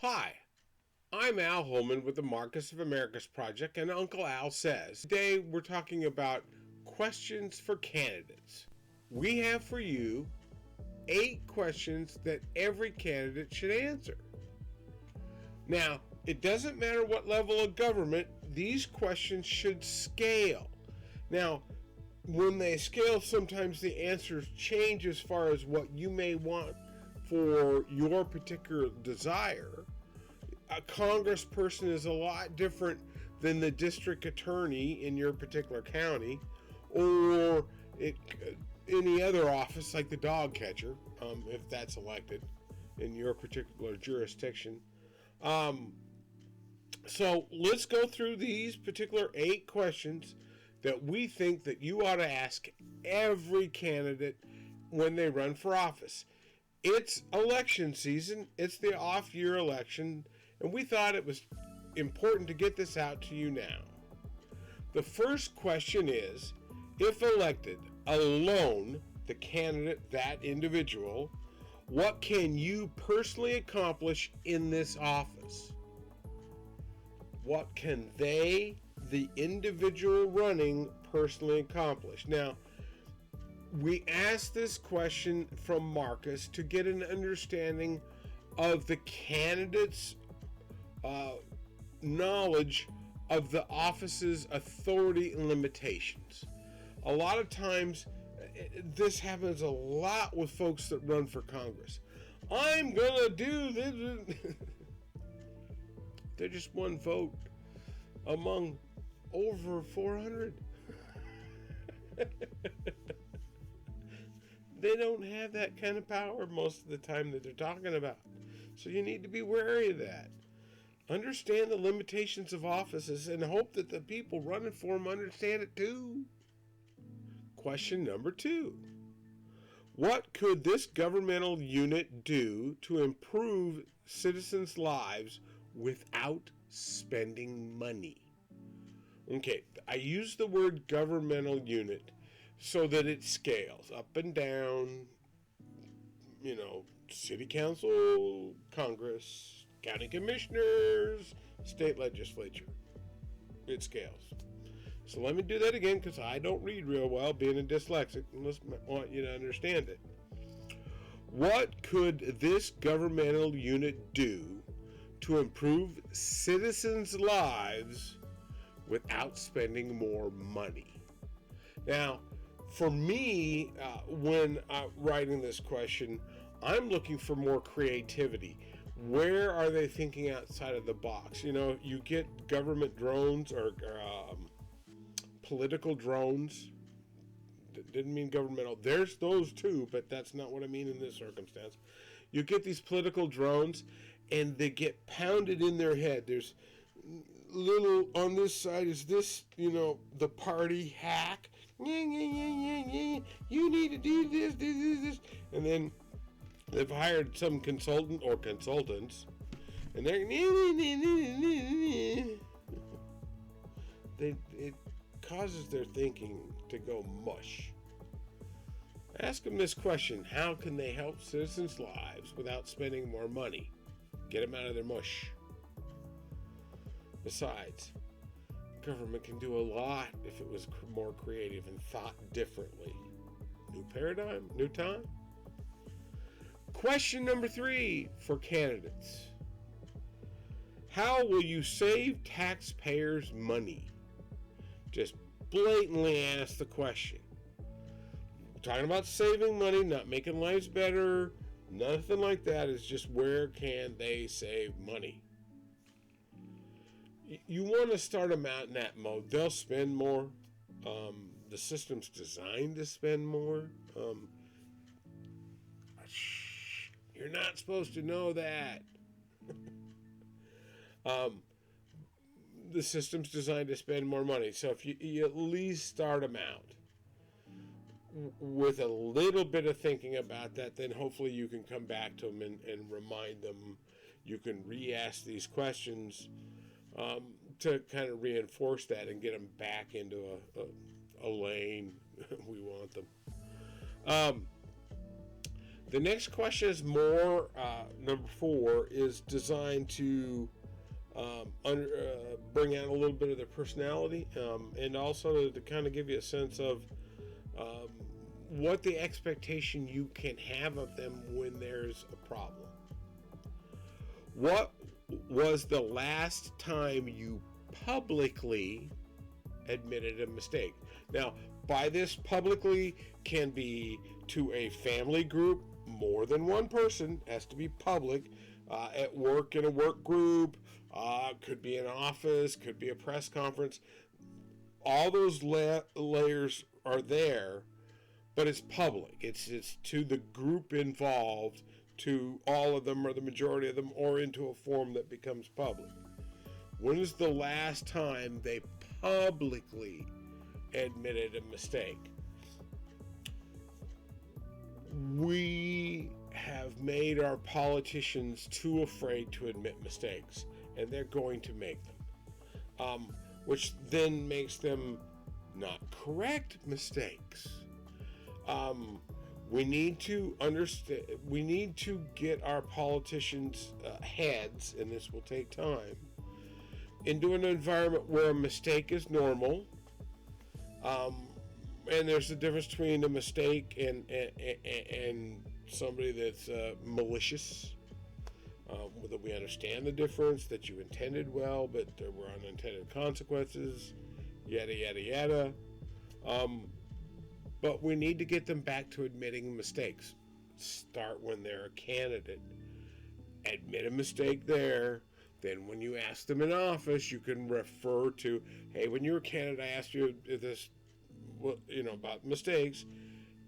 Hi, I'm Al Holman with the Markus of Americus Project, and Uncle Al says, today we're talking about questions for candidates. We have for you 8 questions that every candidate should answer. Now, it doesn't matter what level of government, these questions should scale. Now, when they scale, sometimes the answers change as far as what you may want for your particular desire. A congressperson is a lot different than the district attorney in your particular county, or any other office like the dog catcher, if that's elected in your particular jurisdiction. So let's go through these particular 8 questions that we think that you ought to ask every candidate when they run for office. It's election season. It's the off-year election, and we thought it was important to get this out to you now. The first question is, if elected, alone, the candidate, that individual, what can you personally accomplish in this office? What can they, the individual running, personally accomplish? Now, we asked this question from Marcus to get an understanding of the candidate's knowledge of the office's authority and limitations. A lot of times, this happens a lot with folks that run for Congress. I'm gonna do this. They're just one vote among over 400. They don't have that kind of power most of the time that they're talking about. So you need to be wary of that. Understand the limitations of offices and hope that the people running for them understand it too. Question number 2. What could this governmental unit do to improve citizens' lives without spending money? Okay, I use the word governmental unit so that it scales up and down, city council, Congress, county commissioners, state legislature. It scales. So let me do that again because I don't read real well, being a dyslexic, and I want you to understand it. What could this governmental unit do to improve citizens' lives without spending more money? Now, for me, when writing this question, I'm looking for more creativity. Where are they thinking outside of the box? You get government drones or political drones. Didn't mean governmental. There's those too, but that's not what I mean in this circumstance. You get these political drones, and they get pounded in their head. There's little on this side is this, the party hack. You need to do this. And then they've hired some consultant or consultants, and they're it causes their thinking to go mush. Ask them this question: how can they help citizens' lives without spending more money? Get them out of their mush. Besides, government can do a lot if it was more creative and thought differently. New paradigm, new time. Question number 3 for candidates. How will you save taxpayers money? Just blatantly ask the question. We're talking about saving money, not making lives better, nothing like that. It's just where can they save money? You want to start them out in that mode. They'll spend more. The system's designed to spend more. You're not supposed to know that. The system's designed to spend more money. So if you at least start them out with a little bit of thinking about that, then hopefully you can come back to them and remind them. You can re-ask these questions to kind of reinforce that and get them back into a lane we want them. The next question is more, number 4, is designed to bring out a little bit of their personality, and also to kind of give you a sense of what the expectation you can have of them when there's a problem. What was the last time you publicly admitted a mistake? Now, by this, publicly can be to a family group, more than one person, has to be public, at work in a work group, could be an office, could be a press conference. All those layers are there, but it's public. It's to the group involved, to all of them or the majority of them, or into a form that becomes public. When is the last time they publicly admitted a mistake? We have made our politicians too afraid to admit mistakes, and they're going to make them, which then makes them not correct mistakes. We need to understand, we need to get our politicians' heads, and this will take time, into an environment where a mistake is normal. And there's a difference between a mistake and somebody that's malicious. That we understand the difference, that you intended well, but there were unintended consequences, yada, yada, yada. But we need to get them back to admitting mistakes. Start when they're a candidate. Admit a mistake there. Then when you ask them in office, you can refer to, hey, when you were a candidate, I asked you this, about mistakes.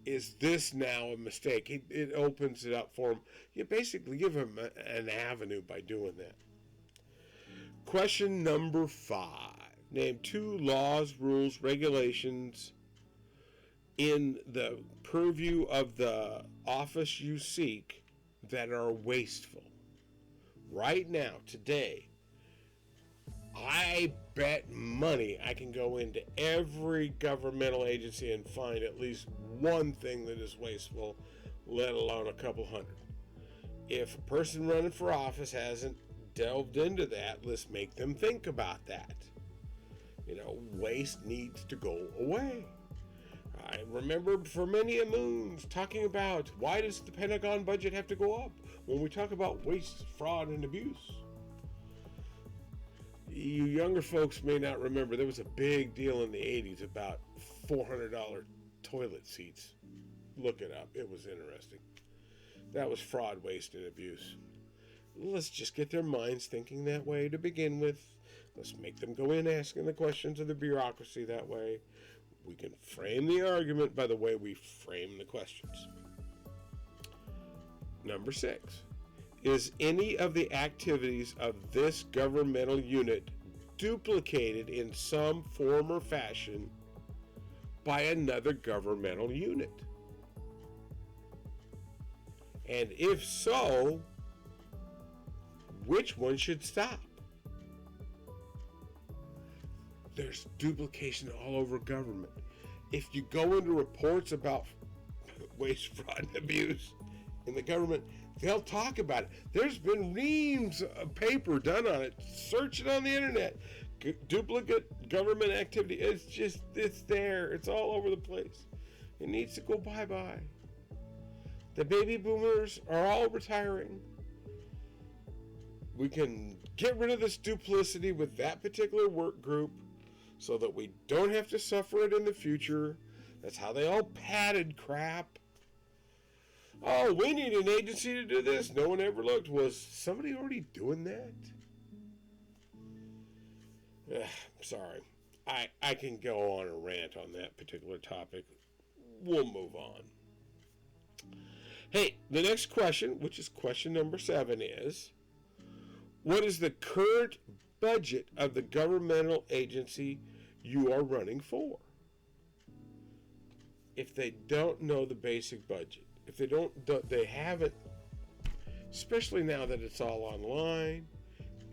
Is this now a mistake? It opens it up for them. You basically give them an avenue by doing that. Question number 5. Name 2 laws, rules, regulations in the purview of the office you seek that are wasteful. Right now, today, I bet money I can go into every governmental agency and find at least one thing that is wasteful, let alone a couple hundred. If a person running for office hasn't delved into that, let's make them think about that. Waste needs to go away. I remember for many a moons talking about, why does the Pentagon budget have to go up when we talk about waste, fraud, and abuse? You younger folks may not remember, there was a big deal in the 80s about $400 toilet seats. Look it up. It was interesting. That was fraud, waste, and abuse. Let's just get their minds thinking that way to begin with. Let's make them go in asking the questions of the bureaucracy that way. We can frame the argument by the way we frame the questions. Number 6. Is any of the activities of this governmental unit duplicated in some form or fashion by another governmental unit? And if so, which one should stop? There's duplication all over government. If you go into reports about waste, fraud, and abuse in the government, they'll talk about it. There's been reams of paper done on it. Search it on the internet. Duplicate government activity. It's there. It's all over the place. It needs to go bye-bye. The baby boomers are all retiring. We can get rid of this duplicity with that particular work group so that we don't have to suffer it in the future. That's how they all padded crap. Oh, we need an agency to do this. No one ever looked. Was somebody already doing that? Sorry. I can go on a rant on that particular topic. We'll move on. Hey, the next question, which is question number 7, is, what is the current budget of the governmental agency you are running for? If they don't know the basic budget, if they haven't, especially now that it's all online,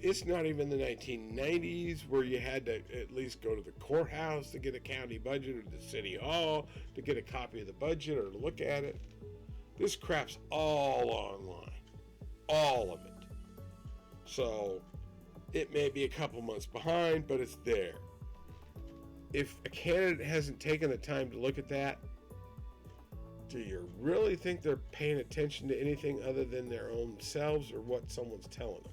it's not even the 1990s where you had to at least go to the courthouse to get a county budget or the city hall to get a copy of the budget or to look at it. This crap's all online. All of it. So it may be a couple months behind, but it's there. If a candidate hasn't taken the time to look at that, do you really think they're paying attention to anything other than their own selves or what someone's telling them?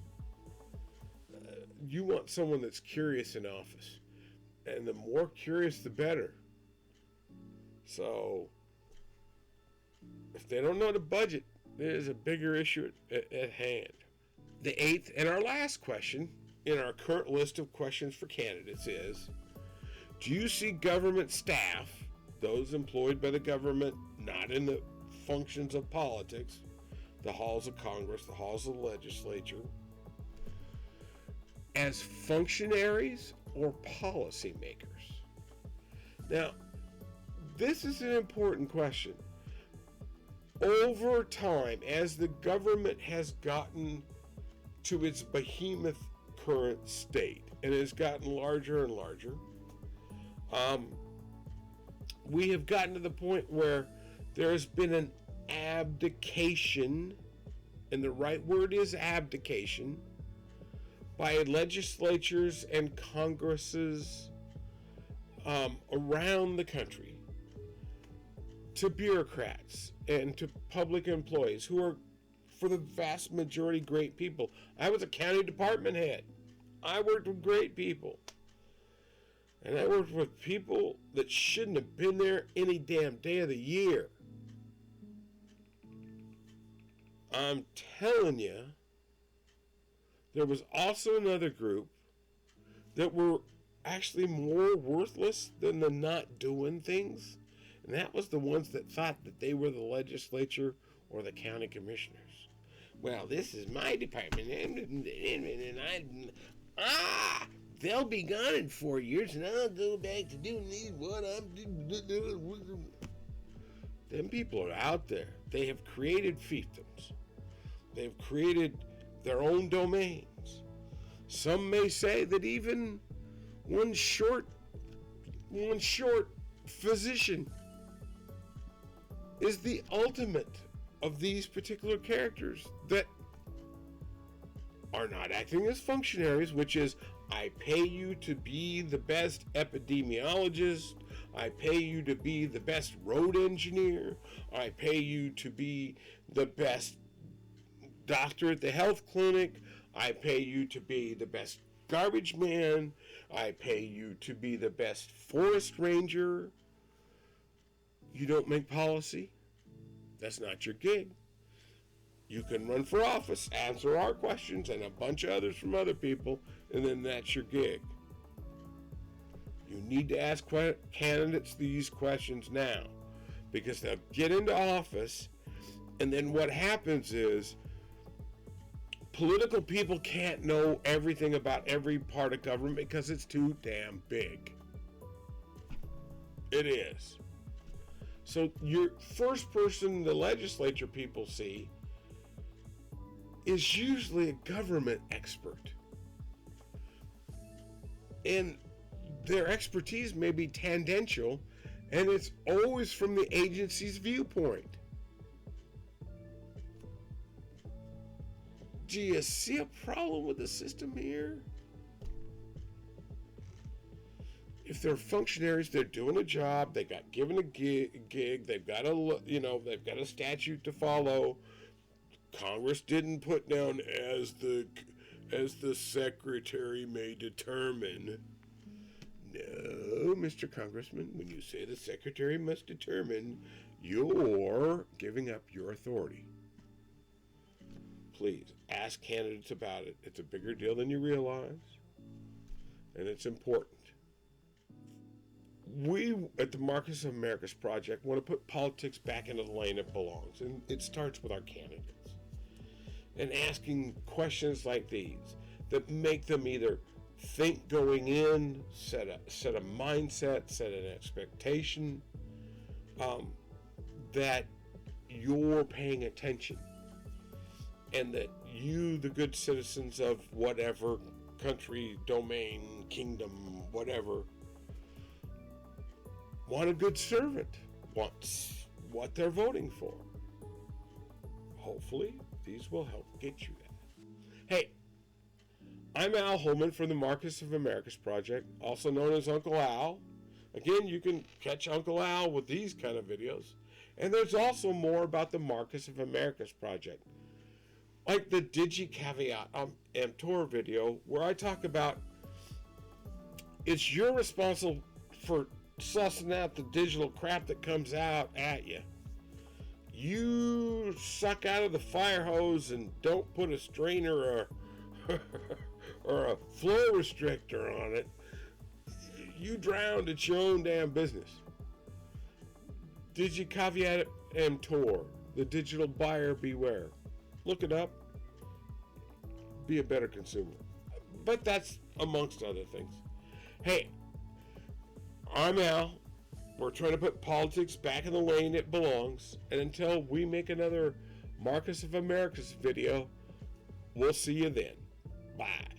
You want someone that's curious in office. And the more curious, the better. So, if they don't know the budget, there's a bigger issue at hand. The eighth and our last question in our current list of questions for candidates is, do you see government staff, those employed by the government, not in the functions of politics, the halls of Congress, the halls of the legislature, as functionaries or policymakers? Now, this is an important question. Over time, as the government has gotten to its behemoth current state and has gotten larger and larger, we have gotten to the point where there has been an abdication, and the right word is abdication, by legislatures and congresses around the country to bureaucrats and to public employees who are, for the vast majority, great people. I was a county department head. I worked with great people. And I worked with people that shouldn't have been there any damn day of the year. I'm telling you, there was also another group that were actually more worthless than the not doing things. And that was the ones that thought that they were the legislature or the county commissioners. Well, this is my department, and they'll be gone in 4 years, and I'll go back to doing what I'm doing. Them people are out there. They have created fiefdoms. They've created their own domains. Some may say that even one short physician is the ultimate of these particular characters that are not acting as functionaries, which is, I pay you to be the best epidemiologist, I pay you to be the best road engineer, I pay you to be the best doctor at the health clinic, I pay you to be the best garbage man, I pay you to be the best forest ranger. You don't make policy? That's not your gig. You can run for office, answer our questions, and a bunch of others from other people, and then that's your gig. You need to ask candidates these questions now, because they'll get into office, and then what happens is political people can't know everything about every part of government because it's too damn big. It is. So your first person the legislature people see is usually a government expert. And their expertise may be tangential, and it's always from the agency's viewpoint. Do you see a problem with the system here? If they're functionaries, they're doing a job, they got given a gig, they've got a statute to follow. Congress didn't put down as the secretary may determine. No, Mr. Congressman, when you say the secretary must determine, you're giving up your authority. Please, ask candidates about it. It's a bigger deal than you realize, and it's important. We, at the Markus of Americus Project, want to put politics back into the lane it belongs, and it starts with our candidates. And asking questions like these that make them either think going in, set a mindset, set an expectation, that you're paying attention, and that you, the good citizens of whatever country, domain, kingdom, whatever, want a good servant, wants what they're voting for. hopefully these will help get you that. Hey, I'm Al Holman from the Markus of Americus Project, also known as Uncle Al. Again, you can catch Uncle Al with these kind of videos. And there's also more about the Markus of Americus Project, like the Digi Caveat Emptor video, where I talk about it's you're responsible for sussing out the digital crap that comes out at you. You suck out of the fire hose and don't put a strainer or a flow restrictor on it. You drowned. It's your own damn business. Digi Caveat Emptor, the digital buyer beware. Look it up. Be a better consumer. But that's amongst other things. Hey, I'm Al. We're trying to put politics back in the lane it belongs. And until we make another Markus of Americus video, we'll see you then. Bye.